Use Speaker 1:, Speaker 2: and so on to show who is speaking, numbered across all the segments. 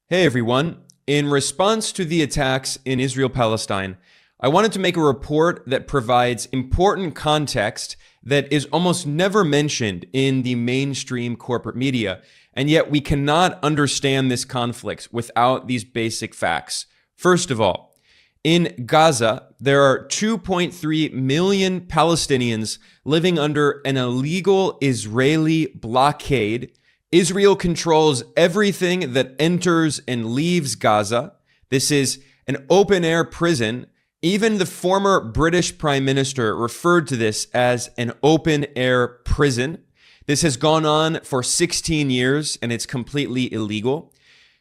Speaker 1: Hey everyone. In response to the attacks in Israel-Palestine, I wanted to make a report that provides important context that is almost never mentioned in the mainstream corporate media, and yet we cannot understand this conflict without these basic facts. First of all, in Gaza, there are 2.3 million Palestinians living under an illegal Israeli blockade. Israel controls everything that enters and leaves Gaza. This is an open-air prison. Even the former British Prime Minister referred to this as an open-air prison. This has gone on for 16 years and it's completely illegal.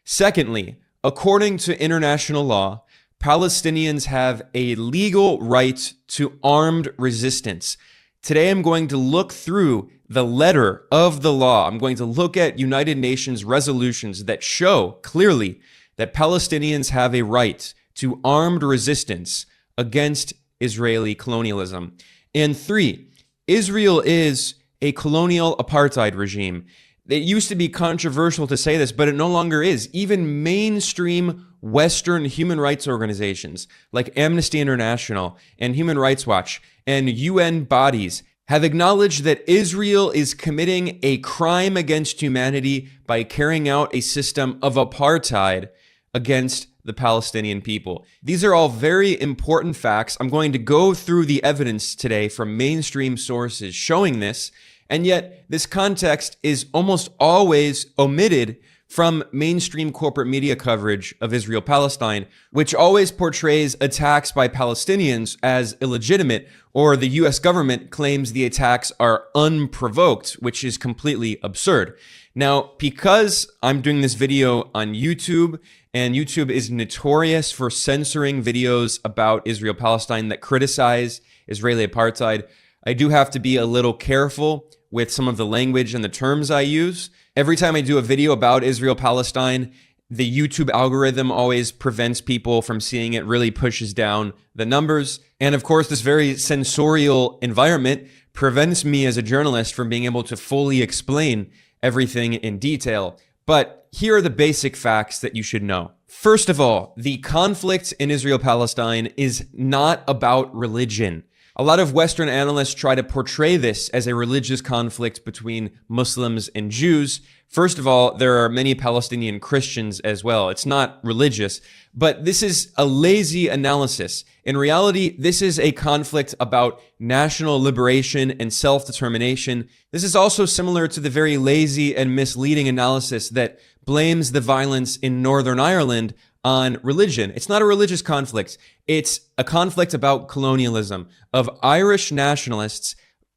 Speaker 1: Secondly, according to international law, Palestinians have a legal right to armed resistance. Today, I'm going to look through the letter of the law. I'm going to look at United Nations resolutions that show clearly that Palestinians have a right to armed resistance against Israeli colonialism. And three, Israel is a colonial apartheid regime. It used to be controversial to say this, but it no longer is. Even mainstream Western human rights organizations like Amnesty International and Human Rights Watch and UN bodies have acknowledged that Israel is committing a crime against humanity by carrying out a system of apartheid against the Palestinian people. These are all very important facts. I'm going to go through the evidence today from mainstream sources showing this, and yet this context is almost always omitted from mainstream corporate media coverage of Israel-Palestine, which always portrays attacks by Palestinians as illegitimate, or the US government claims the attacks are unprovoked, which is completely absurd. Now, because I'm doing this video on YouTube, and YouTube is notorious for censoring videos about Israel-Palestine that criticize Israeli apartheid, I do have to be a little careful with some of the language and the terms I use. Every time I do a video about Israel-Palestine, the YouTube algorithm always prevents people from seeing it, really pushes down the numbers. And of course, this very censorial environment prevents me as a journalist from being able to fully explain everything in detail. But here are the basic facts that you should know. First of all, the conflict in Israel-Palestine is not about religion. A lot of Western analysts try to portray this as a religious conflict between Muslims and Jews. First of all, there are many Palestinian Christians as well. It's not religious, but this is a lazy analysis. In reality, this is a conflict about national liberation and self-determination. This is also similar to the very lazy and misleading analysis that blames the violence in Northern Ireland on religion. It's not a religious conflict. It's a conflict about colonialism, of Irish nationalists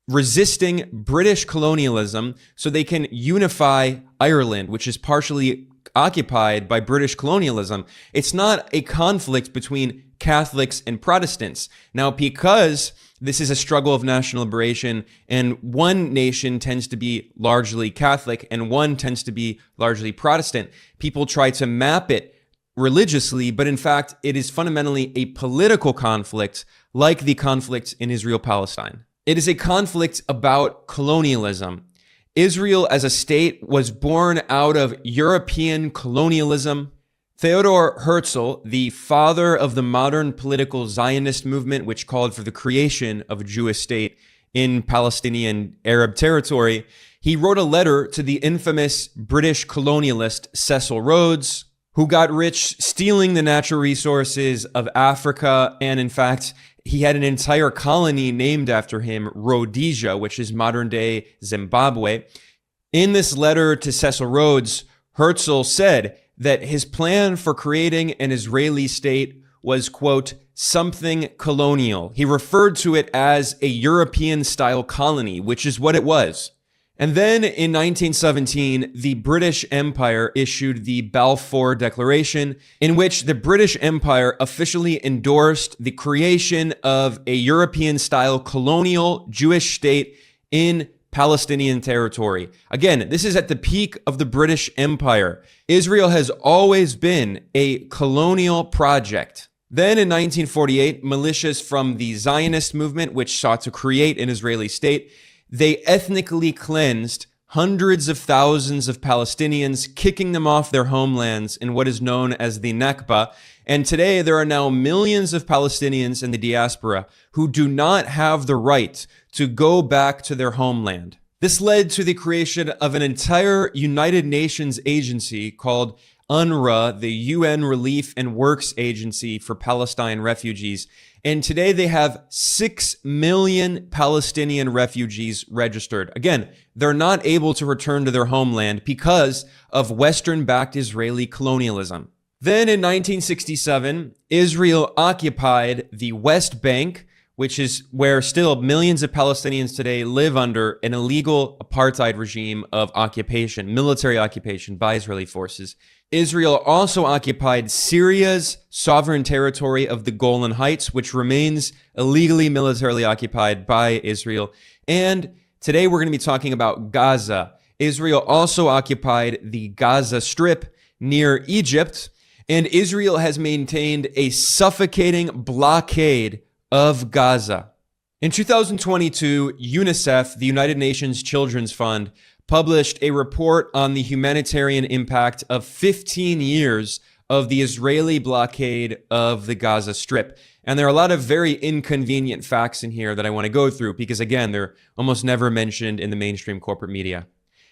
Speaker 1: resisting British colonialism so they can unify Ireland, which is partially occupied by British colonialism. It's not a conflict between Catholics and Protestants. Now, because this is a struggle of national liberation and one nation tends to be largely Catholic and one tends to be largely Protestant, people try to map it religiously, but in fact, it is fundamentally a political conflict like the conflict in Israel-Palestine. It is a conflict about colonialism. Israel as a state was born out of European colonialism. Theodor Herzl, the father of the modern political Zionist movement, which called for the creation of a Jewish state in Palestinian Arab territory, he wrote a letter to the infamous British colonialist Cecil Rhodes, who got rich stealing the natural resources of Africa. And in fact, he had an entire colony named after him, Rhodesia, which is modern-day Zimbabwe. In this letter to Cecil Rhodes, Herzl said that his plan for creating an Israeli state was, quote, something colonial. He referred to it as a European-style colony, which is what it was. And then in 1917, the British Empire issued the Balfour Declaration, in which the British Empire officially endorsed the creation of a European-style colonial Jewish state in Palestinian territory. Again, this is at the peak of the British Empire. Israel has always been a colonial project. Then in 1948, militias from the Zionist movement, which sought to create an Israeli state, they ethnically cleansed hundreds of thousands of Palestinians, kicking them off their homelands in what is known as the Nakba. And today there are now millions of Palestinians in the diaspora who do not have the right to go back to their homeland. This led to the creation of an entire United Nations agency called UNRWA, the UN Relief and Works Agency for Palestine Refugees. And today they have 6 million Palestinian refugees registered. Again, they're not able to return to their homeland because of Western-backed Israeli colonialism. Then in 1967, Israel occupied the West Bank, which is where still millions of Palestinians today live under an illegal apartheid regime of occupation, military occupation by Israeli forces. Israel also occupied Syria's sovereign territory of the Golan Heights, which remains illegally militarily occupied by Israel. And today we're going to be talking about Gaza. Israel also occupied the Gaza Strip near Egypt, and Israel has maintained a suffocating blockade of Gaza. In 2022, UNICEF, the United Nations Children's Fund, published a report on the humanitarian impact of 15 years of the Israeli blockade of the Gaza Strip. And there are a lot of very inconvenient facts in here that I want to go through because, again, they're almost never mentioned in the mainstream corporate media.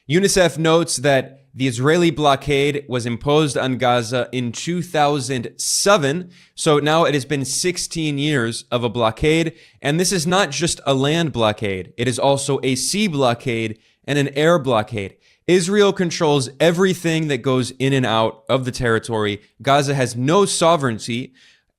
Speaker 1: UNICEF notes that the Israeli blockade was imposed on Gaza in 2007. So now it has been 16 years of a blockade. And this is not just a land blockade. It is also a sea blockade and an air blockade. Israel controls everything that goes in and out of the territory. Gaza has no sovereignty.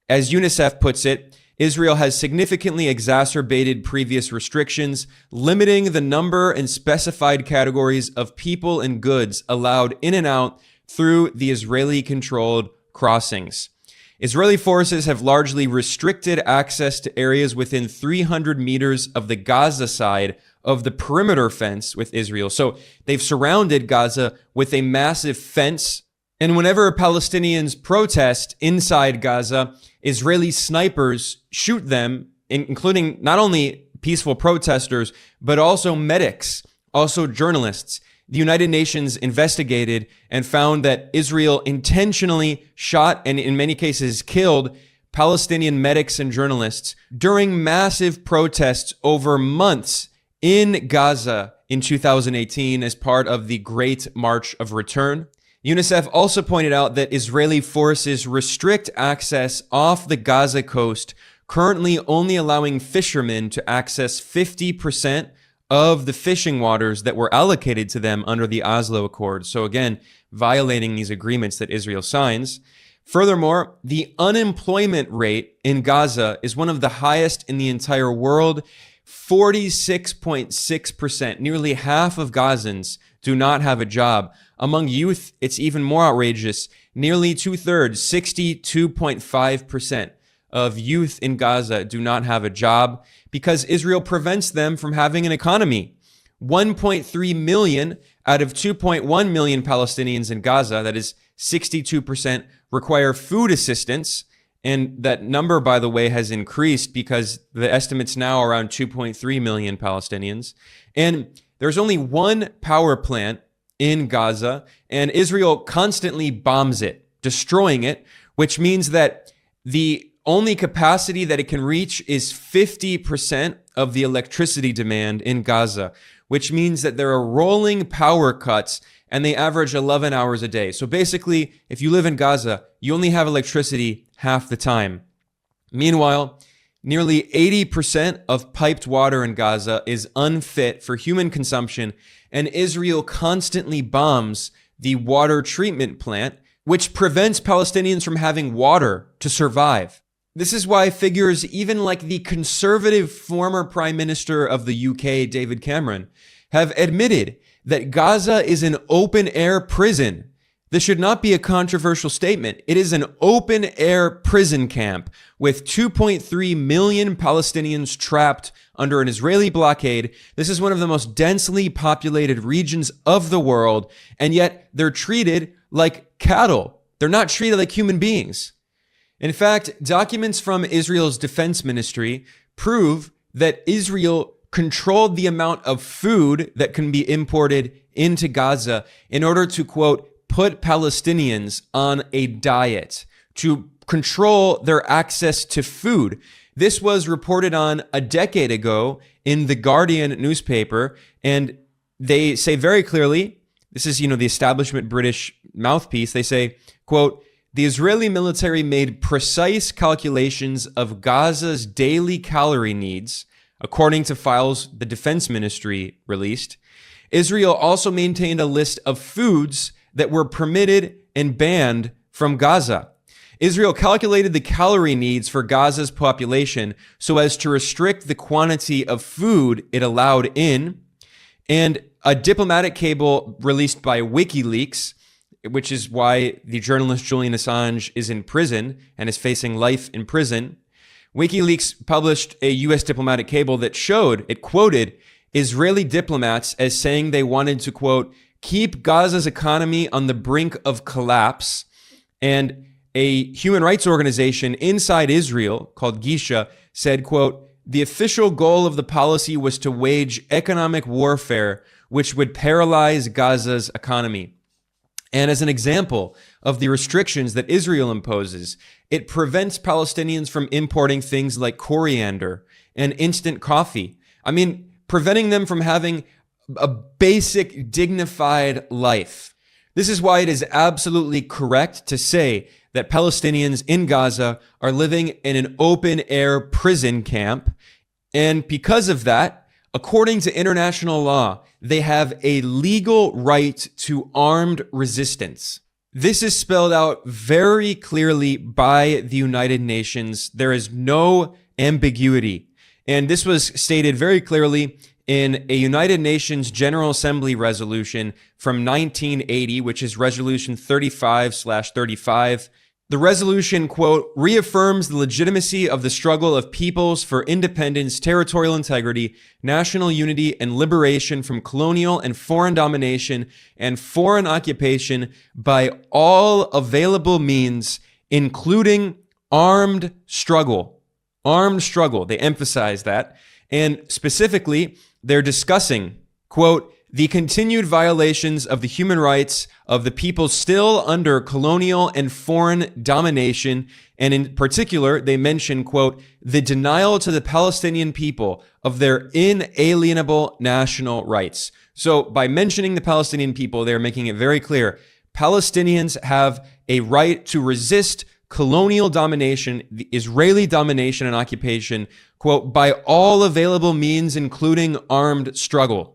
Speaker 1: As UNICEF puts it, Israel has significantly exacerbated previous restrictions, limiting the number and specified categories of people and goods allowed in and out through the Israeli-controlled crossings. Israeli forces have largely restricted access to areas within 300 meters of the Gaza side of the perimeter fence with Israel. So they've surrounded Gaza with a massive fence. And whenever Palestinians protest inside Gaza, Israeli snipers shoot them, including not only peaceful protesters, but also medics, also journalists. The United Nations investigated and found that Israel intentionally shot and in many cases killed Palestinian medics and journalists during massive protests over months in Gaza in 2018 as part of the Great March of Return. UNICEF also pointed out that Israeli forces restrict access off the Gaza coast, currently only allowing fishermen to access 50% of the fishing waters that were allocated to them under the Oslo Accord. So again, violating these agreements that Israel signs. Furthermore, the unemployment rate in Gaza is one of the highest in the entire world, 46.6%. Nearly half of Gazans do not have a job. Among youth, it's even more outrageous. Nearly two-thirds, 62.5% of youth in Gaza do not have a job because Israel prevents them from having an economy. 1.3 million out of 2.1 million Palestinians in Gaza, that is 62%, require food assistance. And that number, by the way, has increased because the estimate's now around 2.3 million Palestinians. And there's only one power plant in Gaza, and Israel constantly bombs it, destroying it, which means that the only capacity that it can reach is 50% of the electricity demand in Gaza, which means that there are rolling power cuts and they average 11 hours a day. So basically, if you live in Gaza, you only have electricity half the time. Meanwhile, nearly 80% of piped water in Gaza is unfit for human consumption, and Israel constantly bombs the water treatment plant, which prevents Palestinians from having water to survive. This is why figures even like the conservative former Prime Minister of the UK, David Cameron, have admitted that Gaza is an open-air prison. This should not be a controversial statement. It is an open-air prison camp with 2.3 million Palestinians trapped under an Israeli blockade. This is one of the most densely populated regions of the world, and yet they're treated like cattle. They're not treated like human beings. In fact, documents from Israel's defense ministry prove that Israel controlled the amount of food that can be imported into Gaza in order to, quote, put Palestinians on a diet, to control their access to food. This was reported on a decade ago in the Guardian newspaper, and they say very clearly, this is, the establishment British mouthpiece, they say, quote, the Israeli military made precise calculations of Gaza's daily calorie needs, according to files the Defense Ministry released. Israel also maintained a list of foods that were permitted and banned from Gaza. Israel calculated the calorie needs for Gaza's population so as to restrict the quantity of food it allowed in. And a diplomatic cable released by WikiLeaks, which is why the journalist Julian Assange is in prison and is facing life in prison. WikiLeaks published a U.S. diplomatic cable that it quoted Israeli diplomats as saying they wanted to, quote, keep Gaza's economy on the brink of collapse. And a human rights organization inside Israel called Gisha said, quote, the official goal of the policy was to wage economic warfare, which would paralyze Gaza's economy. And as an example of the restrictions that Israel imposes, it prevents Palestinians from importing things like coriander and instant coffee. I mean, preventing them from having a basic, dignified life. This is why it is absolutely correct to say that Palestinians in Gaza are living in an open-air prison camp. And because of that, according to international law, they have a legal right to armed resistance. This is spelled out very clearly by the United Nations. There is no ambiguity. And this was stated very clearly in a United Nations General Assembly resolution from 1980, which is Resolution 35/35. The resolution, quote, reaffirms the legitimacy of the struggle of peoples for independence, territorial integrity, national unity, and liberation from colonial and foreign domination and foreign occupation by all available means, including armed struggle. Armed struggle, they emphasize that. And specifically, they're discussing, quote, the continued violations of the human rights of the people still under colonial and foreign domination. And in particular, they mention, quote, the denial to the Palestinian people of their inalienable national rights. So by mentioning the Palestinian people, they're making it very clear. Palestinians have a right to resist colonial domination, the Israeli domination and occupation, quote, by all available means, including armed struggle.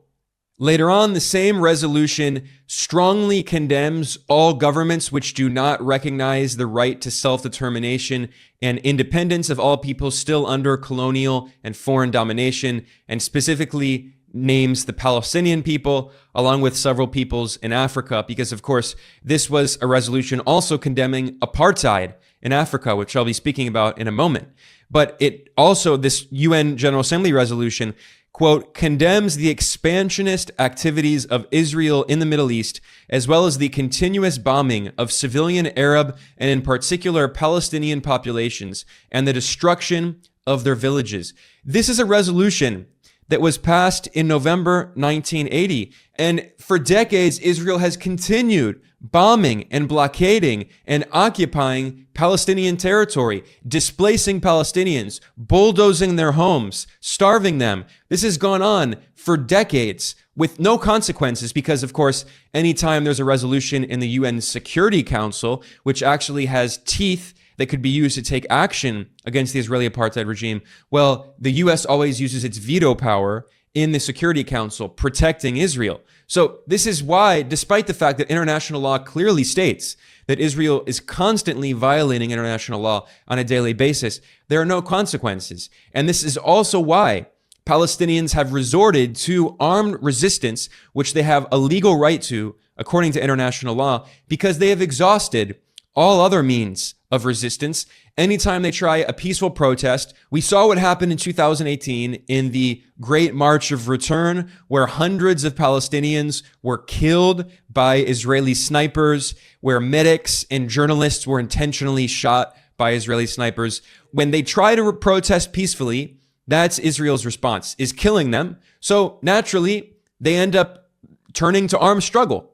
Speaker 1: Later on, the same resolution strongly condemns all governments which do not recognize the right to self-determination and independence of all peoples still under colonial and foreign domination, and specifically names the Palestinian people, along with several peoples in Africa, because, of course, this was a resolution also condemning apartheid in Africa, which I'll be speaking about in a moment. But it also, this UN General Assembly resolution, quote, condemns the expansionist activities of Israel in the Middle East, as well as the continuous bombing of civilian Arab and in particular Palestinian populations and the destruction of their villages. This is a resolution that was passed in November 1980. And for decades, Israel has continued bombing and blockading and occupying Palestinian territory, displacing Palestinians, bulldozing their homes, starving them. This has gone on for decades with no consequences because, of course, anytime there's a resolution in the UN Security Council, which actually has teeth that could be used to take action against the Israeli apartheid regime, well, the U.S. always uses its veto power in the Security Council, protecting Israel. So this is why, despite the fact that international law clearly states that Israel is constantly violating international law on a daily basis, there are no consequences. And this is also why Palestinians have resorted to armed resistance, which they have a legal right to, according to international law, because they have exhausted all other means of resistance. Anytime they try a peaceful protest, we saw what happened in 2018 in the Great March of Return, where hundreds of Palestinians were killed by Israeli snipers, where medics and journalists were intentionally shot by Israeli snipers. When they try to protest peacefully, That's Israel's response, is killing them. So naturally, they end up turning to armed struggle.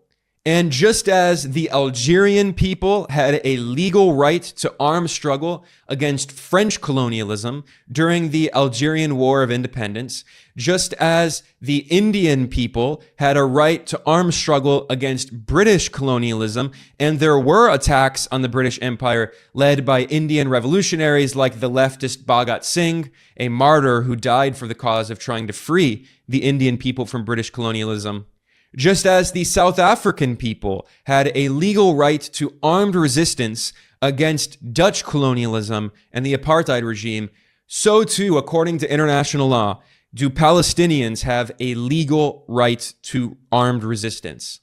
Speaker 1: And just as the Algerian people had a legal right to armed struggle against French colonialism during the Algerian War of Independence, just as the Indian people had a right to armed struggle against British colonialism, and there were attacks on the British Empire led by Indian revolutionaries like the leftist Bhagat Singh, a martyr who died for the cause of trying to free the Indian people from British colonialism. Just as the South African people had a legal right to armed resistance against Dutch colonialism and the apartheid regime, so too, according to international law, do Palestinians have a legal right to armed resistance.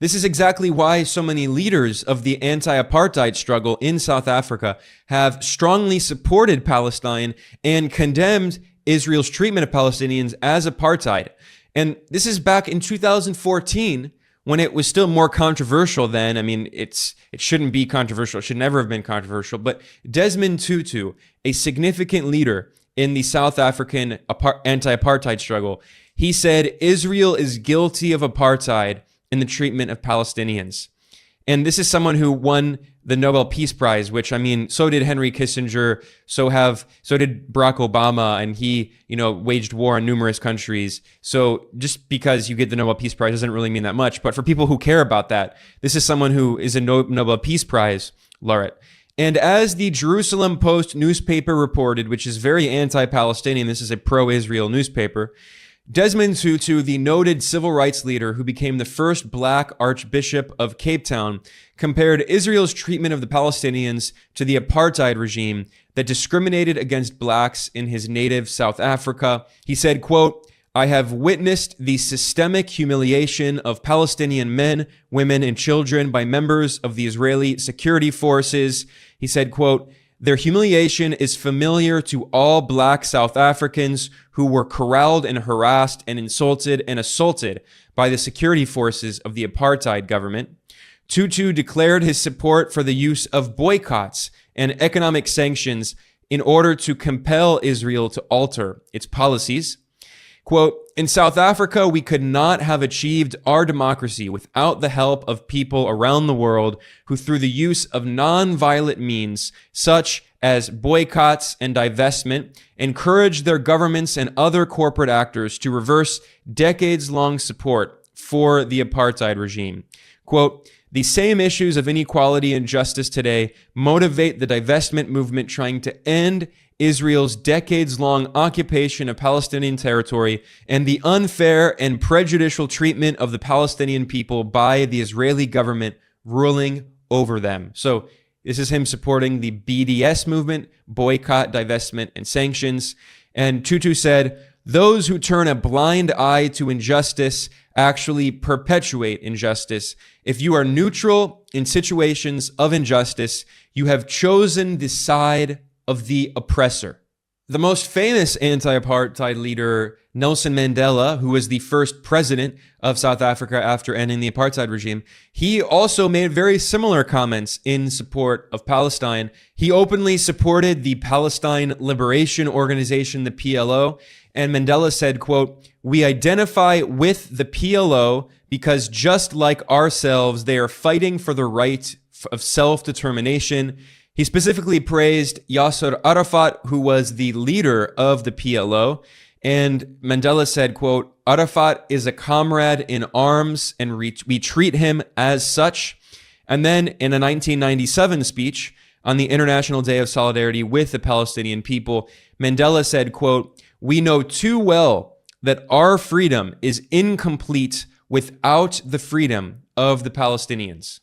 Speaker 1: This is exactly why so many leaders of the anti-apartheid struggle in South Africa have strongly supported Palestine and condemned Israel's treatment of Palestinians as apartheid. And this is back in 2014 when it was still more controversial then. I mean, it shouldn't be controversial. It should never have been controversial. But Desmond Tutu, a significant leader in the South African anti-apartheid struggle, he said Israel is guilty of apartheid in the treatment of Palestinians. And this is someone who won the Nobel Peace Prize, which, I mean, so did Henry Kissinger, so did Barack Obama, and he, waged war on numerous countries. So just because you get the Nobel Peace Prize doesn't really mean that much. But for people who care about that, this is someone who is a Nobel Peace Prize laureate. And as the Jerusalem Post newspaper reported, which is very anti-Palestinian, this is a pro-Israel newspaper, Desmond Tutu, the noted civil rights leader who became the first black Archbishop of Cape Town, compared Israel's treatment of the Palestinians to the apartheid regime that discriminated against blacks in his native South Africa. He said, quote, "I have witnessed the systemic humiliation of Palestinian men, women, and children by members of the Israeli security forces." He said, quote, "Their humiliation is familiar to all black South Africans who were corralled and harassed and insulted and assaulted by the security forces of the apartheid government." Tutu declared his support for the use of boycotts and economic sanctions in order to compel Israel to alter its policies. Quote, "In South Africa, we could not have achieved our democracy without the help of people around the world who, through the use of non-violent means, such as boycotts and divestment, encouraged their governments and other corporate actors to reverse decades-long support for the apartheid regime." Quote, "The same issues of inequality and justice today motivate the divestment movement trying to end Israel's decades-long occupation of Palestinian territory and the unfair and prejudicial treatment of the Palestinian people by the Israeli government ruling over them." So this is him supporting the BDS movement, boycott, divestment, and sanctions. And Tutu said, "Those who turn a blind eye to injustice actually perpetuate injustice. If you are neutral in situations of injustice, you have chosen the side of the oppressor." The most famous anti-apartheid leader, Nelson Mandela, who was the first president of South Africa after ending the apartheid regime, he also made very similar comments in support of Palestine. He openly supported the Palestine Liberation Organization, the PLO, and Mandela said, quote, "We identify with the PLO because just like ourselves, they are fighting for the right of self-determination." He specifically praised Yasser Arafat, who was the leader of the PLO. And Mandela said, quote, "Arafat is a comrade in arms and we treat him as such." And then in a 1997 speech on the International Day of Solidarity with the Palestinian people, Mandela said, quote, "We know too well that our freedom is incomplete without the freedom of the Palestinians."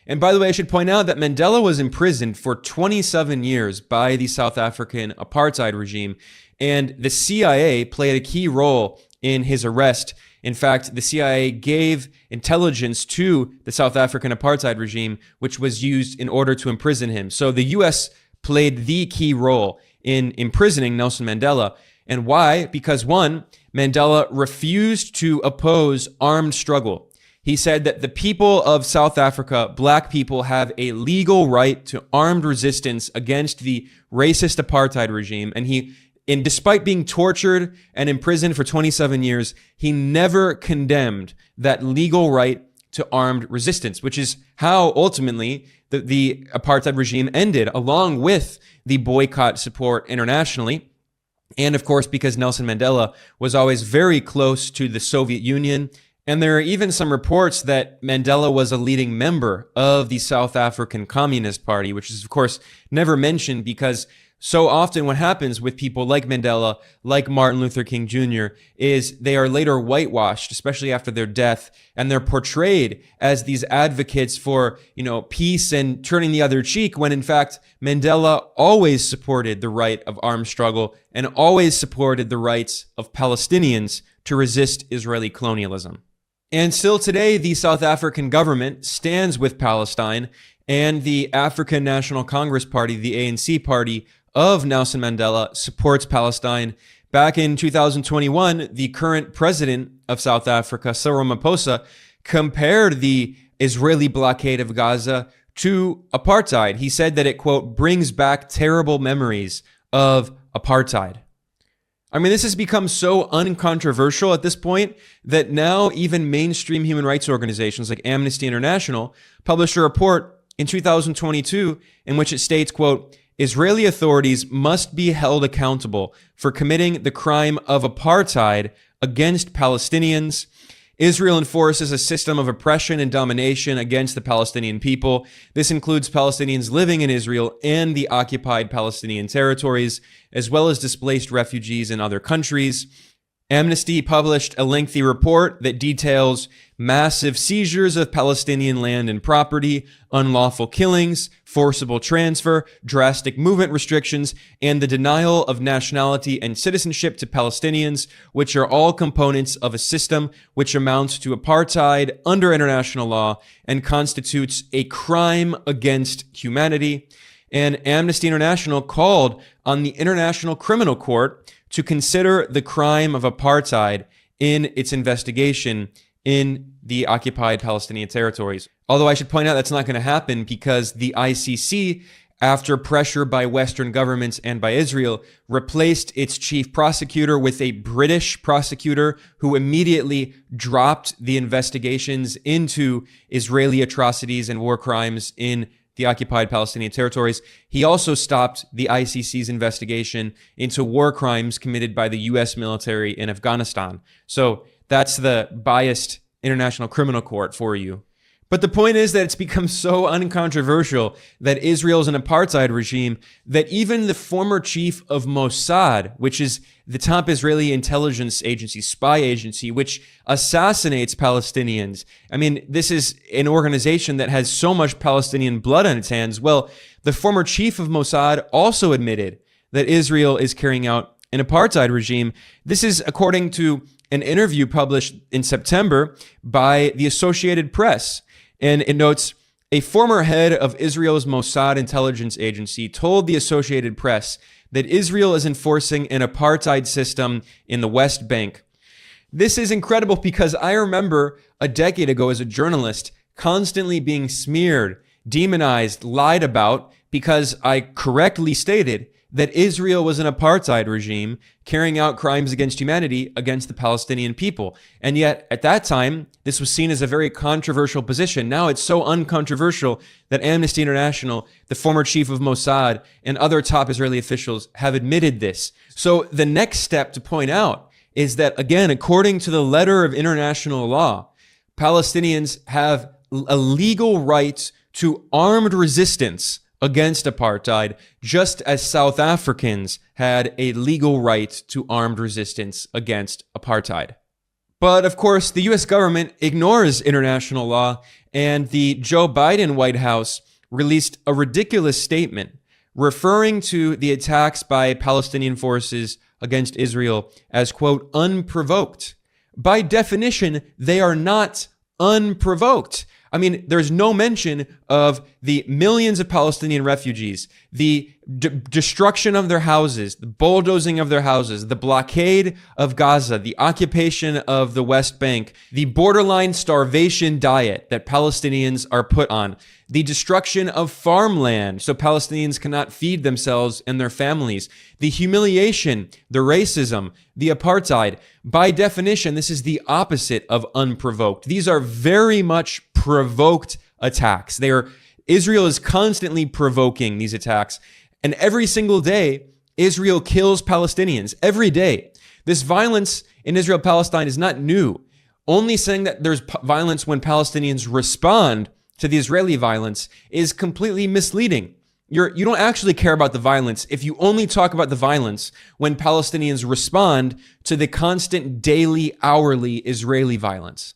Speaker 1: And by the way, I should point out that Mandela was imprisoned for 27 years by the South African apartheid regime, and the CIA played a key role in his arrest. In fact, the CIA gave intelligence to the South African apartheid regime, which was used in order to imprison him. So the US played the key role in imprisoning Nelson Mandela. And why? Because one, Mandela refused to oppose armed struggle. He said that the people of South Africa, black people, have a legal right to armed resistance against the racist apartheid regime. And he And despite being tortured and imprisoned for 27 years, he never condemned that legal right to armed resistance, which is how ultimately the apartheid regime ended, along with the boycott support internationally. And of course, because Nelson Mandela was always very close to the Soviet Union. And there are even some reports that Mandela was a leading member of the South African Communist Party, which is, of course, never mentioned because so often what happens with people like Mandela, like Martin Luther King Jr., is they are later whitewashed, especially after their death, and they're portrayed as these advocates for, peace and turning the other cheek, when in fact, Mandela always supported the right of armed struggle and always supported the rights of Palestinians to resist Israeli colonialism. And still today, the South African government stands with Palestine, and the African National Congress Party, the ANC party of Nelson Mandela, supports Palestine. Back in 2021, the current president of South Africa, Cyril Ramaphosa, compared the Israeli blockade of Gaza to apartheid. He said that it, quote, brings back terrible memories of apartheid. I mean, this has become so uncontroversial at this point that now even mainstream human rights organizations like Amnesty International published a report in 2022 in which it states, quote, Israeli authorities must be held accountable for committing the crime of apartheid against Palestinians. Israel enforces a system of oppression and domination against the Palestinian people. This includes Palestinians living in Israel and the occupied Palestinian territories, as well as displaced refugees in other countries. Amnesty published a lengthy report that details massive seizures of Palestinian land and property, unlawful killings, forcible transfer, drastic movement restrictions, and the denial of nationality and citizenship to Palestinians, which are all components of a system which amounts to apartheid under international law and constitutes a crime against humanity. And Amnesty International called on the International Criminal Court to consider the crime of apartheid in its investigation in the occupied Palestinian territories. Although I should point out that's not going to happen because the ICC, after pressure by Western governments and by Israel, replaced its chief prosecutor with a British prosecutor who immediately dropped the investigations into Israeli atrocities and war crimes in the occupied Palestinian territories. He also stopped the ICC's investigation into war crimes committed by the U.S. military in Afghanistan. So that's the biased International Criminal Court for you. But the point is that it's become so uncontroversial that Israel is an apartheid regime that even the former chief of Mossad, which is the top Israeli intelligence agency, spy agency, which assassinates Palestinians. I mean, this is an organization that has so much Palestinian blood on its hands. Well, the former chief of Mossad also admitted that Israel is carrying out an apartheid regime. This is according to an interview published in September by the Associated Press. And it notes, a former head of Israel's Mossad intelligence agency told the Associated Press that Israel is enforcing an apartheid system in the West Bank. This is incredible because I remember a decade ago as a journalist constantly being smeared, demonized, lied about because I correctly stated that Israel was an apartheid regime carrying out crimes against humanity against the Palestinian people. And yet, at that time, this was seen as a very controversial position. Now it's so uncontroversial that Amnesty International, the former chief of Mossad, and other top Israeli officials have admitted this. So the next step to point out is that, again, according to the letter of international law, Palestinians have a legal right to armed resistance against apartheid, just as South Africans had a legal right to armed resistance against apartheid. But of course, the US government ignores international law, and the Joe Biden White House released a ridiculous statement referring to the attacks by Palestinian forces against Israel as, quote, unprovoked. By definition, they are not unprovoked. I mean, there's no mention of the millions of Palestinian refugees, the destruction of their houses, the bulldozing of their houses, the blockade of Gaza, the occupation of the West Bank, the borderline starvation diet that Palestinians are put on, the destruction of farmland so Palestinians cannot feed themselves and their families, the humiliation, the racism, the apartheid. By definition, this is the opposite of unprovoked. These are very much provoked attacks. Israel is constantly provoking these attacks. And every single day, Israel kills Palestinians. Every day. This violence in Israel-Palestine is not new. Only saying that there's violence when Palestinians respond to the Israeli violence is completely misleading. You don't actually care about the violence if you only talk about the violence when Palestinians respond to the constant daily, hourly Israeli violence.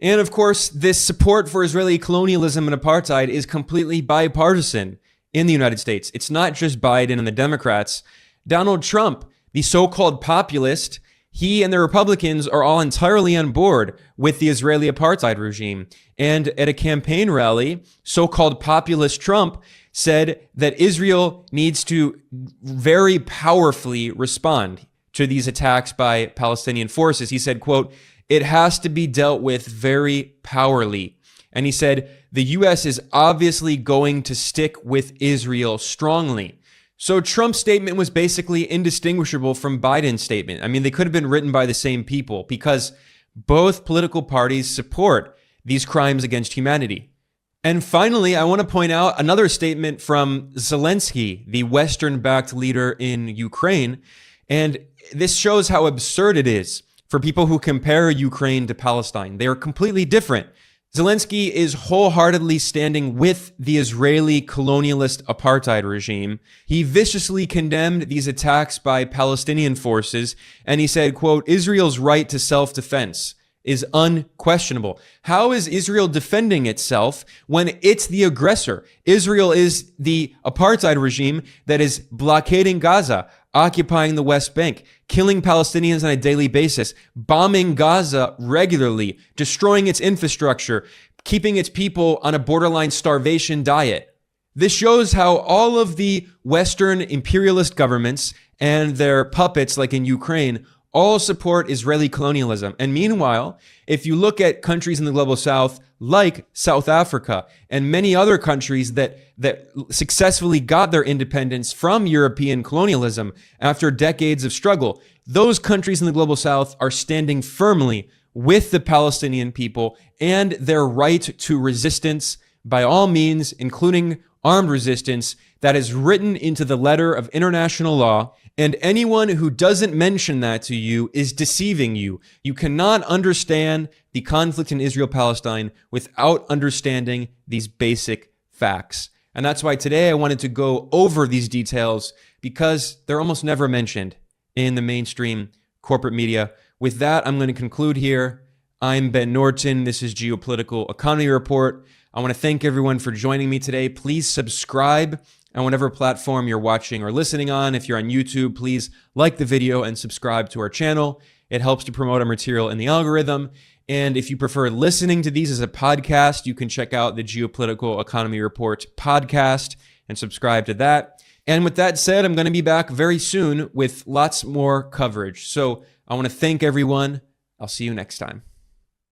Speaker 1: And of course, this support for Israeli colonialism and apartheid is completely bipartisan in the United States. It's not just Biden and the Democrats. Donald Trump, the so-called populist, he and the Republicans are all entirely on board with the Israeli apartheid regime. And at a campaign rally, so-called populist Trump said that Israel needs to very powerfully respond to these attacks by Palestinian forces. He said, quote, "It has to be dealt with very powerfully." And he said, the U.S. is obviously going to stick with Israel strongly. So Trump's statement was basically indistinguishable from Biden's statement. I mean, they could have been written by the same people because both political parties support these crimes against humanity. And finally, I want to point out another statement from Zelensky, the Western-backed leader in Ukraine. And this shows how absurd it is for people who compare Ukraine to Palestine. They are completely different. Zelensky is wholeheartedly standing with the Israeli colonialist apartheid regime. He viciously condemned these attacks by Palestinian forces, and he said, quote, "Israel's right to self-defense is unquestionable." How is Israel defending itself when it's the aggressor? Israel is the apartheid regime that is blockading Gaza, occupying the West Bank, killing Palestinians on a daily basis, bombing Gaza regularly, destroying its infrastructure, keeping its people on a borderline starvation diet. This shows how all of the Western imperialist governments and their puppets, like in Ukraine, all support Israeli colonialism. And meanwhile, if you look at countries in the global south, like South Africa and many other countries that successfully got their independence from European colonialism after decades of struggle, those countries in the global south are standing firmly with the Palestinian people and their right to resistance by all means, including armed resistance that is written into the letter of international law. And anyone who doesn't mention that to you is deceiving you. You cannot understand the conflict in Israel-Palestine without understanding these basic facts. And that's why today I wanted to go over these details because they're almost never mentioned in the mainstream corporate media. With that, I'm going to conclude here. I'm Ben Norton. This is Geopolitical Economy Report. I want to thank everyone for joining me today. Please subscribe on whatever platform you're watching or listening on. If you're on YouTube, please like the video and subscribe to our channel. It helps to promote our material in the algorithm. And if you prefer listening to these as a podcast, you can check out the Geopolitical Economy Report podcast and subscribe to that. And with that said, I'm going to be back very soon with lots more coverage. So I want to thank everyone. I'll see you next time.